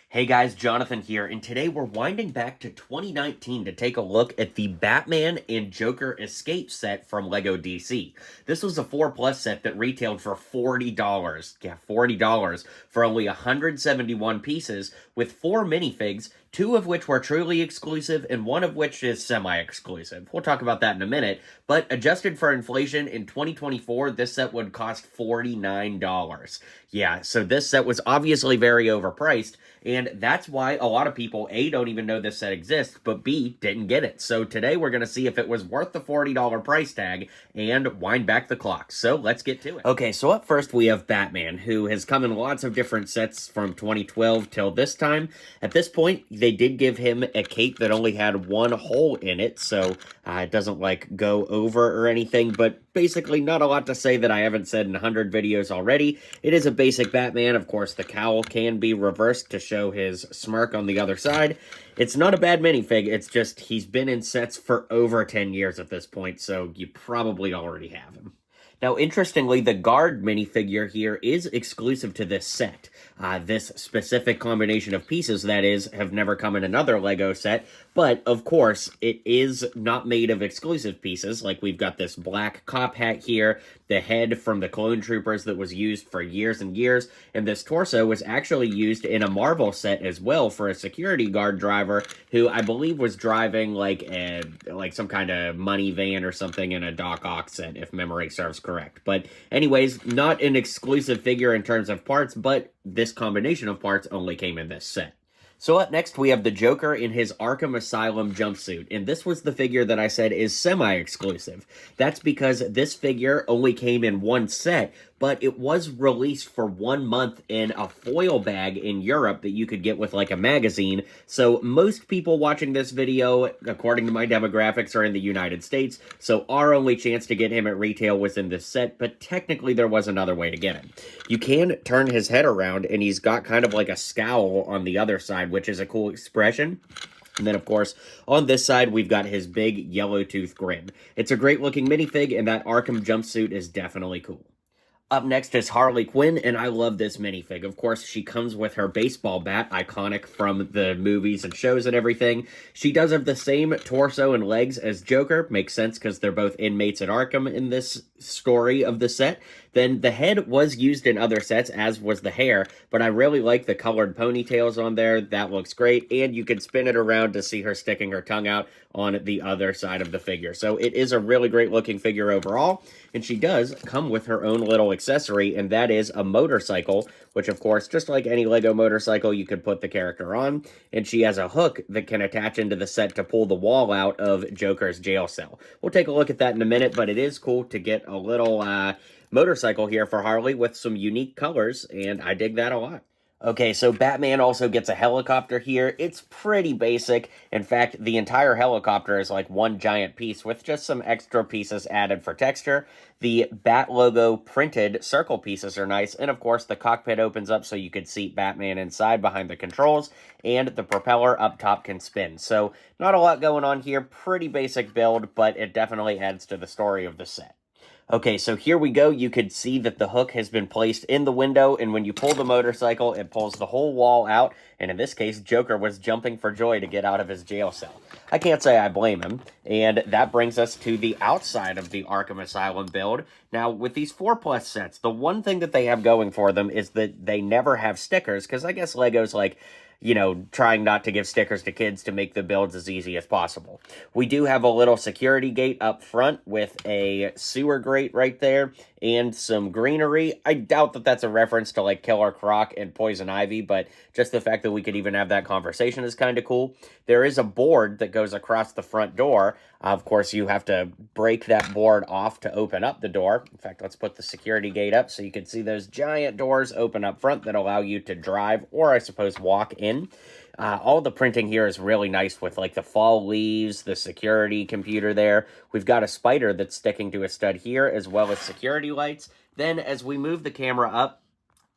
Hey guys, Jonathan here, and today we're winding back to 2019 to take a look at the Batman and Joker Escape set from LEGO DC. This was a 4+ set that retailed for $40. Yeah, $40 for only 171 pieces with 4 minifigs, 2 of which were truly exclusive and 1 of which is semi-exclusive. We'll talk about that in a minute, but adjusted for inflation in 2024, this set would cost $49. Yeah, so this set was obviously very overpriced, and that's why a lot of people, A, don't even know this set exists, but B, didn't get it. So today we're going to see if it was worth the $40 price tag and wind back the clock. So let's get to it. Okay, so up first we have Batman, who has come in lots of different sets from 2012 till this time. At this point, they did give him a cape that only had 1 hole in it, so it doesn't, like, go over or anything, but basically not a lot to say that I haven't said in 100 videos already. It is a basic Batman. Of course, the cowl can be reversed to show his smirk on the other side. It's not a bad minifig, it's just he's been in sets for over 10 years at this point, so you probably already have him. Now, interestingly, the guard minifigure here is exclusive to this set. This specific combination of pieces, that is, have never come in another LEGO set, but, of course, it is not made of exclusive pieces. Like, we've got this black cop hat here, the head from the Clone Troopers that was used for years and years, and this torso was actually used in a Marvel set as well for a security guard driver who I believe was driving, like some kind of money van or something in a Doc Ock set, if memory serves correct. But anyways, not an exclusive figure in terms of parts, but this combination of parts only came in this set. So up next, we have the Joker in his Arkham Asylum jumpsuit, and this was the figure that I said is semi-exclusive. That's because this figure only came in 1 set, but it was released for 1 month in a foil bag in Europe that you could get with, like, a magazine. So most people watching this video, according to my demographics, are in the United States, so our only chance to get him at retail was in this set, but technically there was another way to get him. You can turn his head around, and he's got kind of like a scowl on the other side, which is a cool expression. And then, of course, on this side, we've got his big yellow tooth grin. It's a great-looking minifig, and that Arkham jumpsuit is definitely cool. Up next is Harley Quinn, and I love this minifig. Of course, she comes with her baseball bat, iconic from the movies and shows and everything. She does have the same torso and legs as Joker. Makes sense because they're both inmates at Arkham in this story of the set. Then the head was used in other sets, as was the hair, but I really like the colored ponytails on there. That looks great, and you can spin it around to see her sticking her tongue out on the other side of the figure. So it is a really great looking figure overall, and she does come with her own little accessory, and that is a motorcycle, which, of course, just like any LEGO motorcycle, you could put the character on, and she has a hook that can attach into the set to pull the wall out of Joker's jail cell. We'll take a look at that in a minute, but it is cool to get a little motorcycle here for Harley with some unique colors, and I dig that a lot. Okay, so Batman also gets a helicopter here. It's pretty basic. In fact, the entire helicopter is like one giant piece with just some extra pieces added for texture. The Bat logo printed circle pieces are nice, and of course the cockpit opens up so you can seat Batman inside behind the controls, and the propeller up top can spin. So not a lot going on here, pretty basic build, but it definitely adds to the story of the set. Okay, so here we go. You could see that the hook has been placed in the window, and when you pull the motorcycle, it pulls the whole wall out, and in this case, Joker was jumping for joy to get out of his jail cell. I can't say I blame him, and that brings us to the outside of the Arkham Asylum build. Now, with these 4+ sets, the one thing that they have going for them is that they never have stickers, because I guess LEGO's like, you know, trying not to give stickers to kids to make the builds as easy as possible. We do have a little security gate up front with a sewer grate right there and some greenery. I doubt that that's a reference to, like, Killer Croc and Poison Ivy, but just the fact that we could even have that conversation is kind of cool. There is a board that goes across the front door. Of course, you have to break that board off to open up the door. In fact, let's put the security gate up so you can see those giant doors open up front that allow you to drive or, I suppose, walk in. All the printing here is really nice with, like, the fall leaves, the security computer there. We've got a spider that's sticking to a stud here, as well as security lights. Then, as we move the camera up,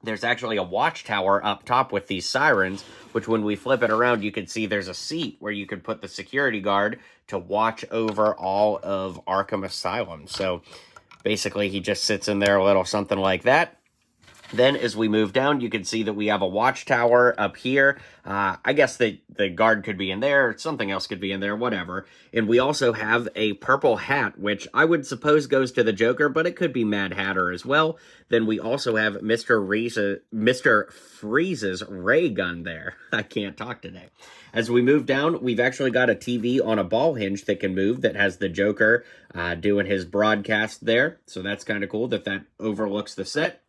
there's actually a watchtower up top with these sirens, which when we flip it around, you can see there's a seat where you could put the security guard to watch over all of Arkham Asylum. So basically, he just sits in there a little something like that. Then as we move down, you can see that we have a watchtower up here. I guess the guard could be in there, something else could be in there, whatever. And we also have a purple hat, which I would suppose goes to the Joker, but it could be Mad Hatter as well. Then we also have Mr. Freeze's ray gun there. I can't talk today. As we move down, we've actually got a TV on a ball hinge that can move that has the Joker doing his broadcast there. So that's kind of cool that overlooks the set.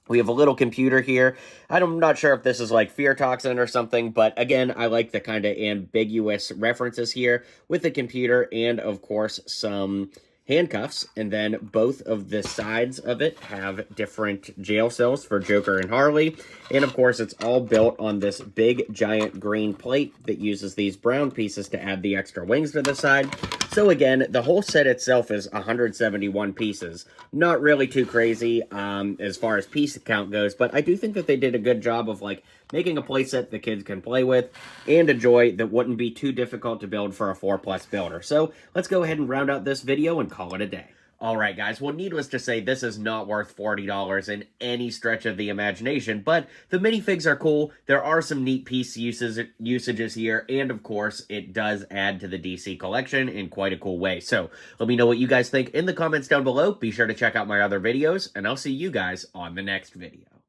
We have a little computer here. I'm not sure if this is like fear toxin or something, but again, I like the kind of ambiguous references here with the computer and, of course, some handcuffs. And then both of the sides of it have different jail cells for Joker and Harley. And, of course, it's all built on this big, giant green plate that uses these brown pieces to add the extra wings to the side. So again, the whole set itself is 171 pieces. Not really too crazy as far as piece count goes, but I do think that they did a good job of like making a playset the kids can play with and enjoy that wouldn't be too difficult to build for a 4+ builder. So let's go ahead and round out this video and call it a day. Alright guys, well needless to say, this is not worth $40 in any stretch of the imagination, but the minifigs are cool, there are some neat piece usages here, and of course, it does add to the DC collection in quite a cool way. So, let me know what you guys think in the comments down below, be sure to check out my other videos, and I'll see you guys on the next video.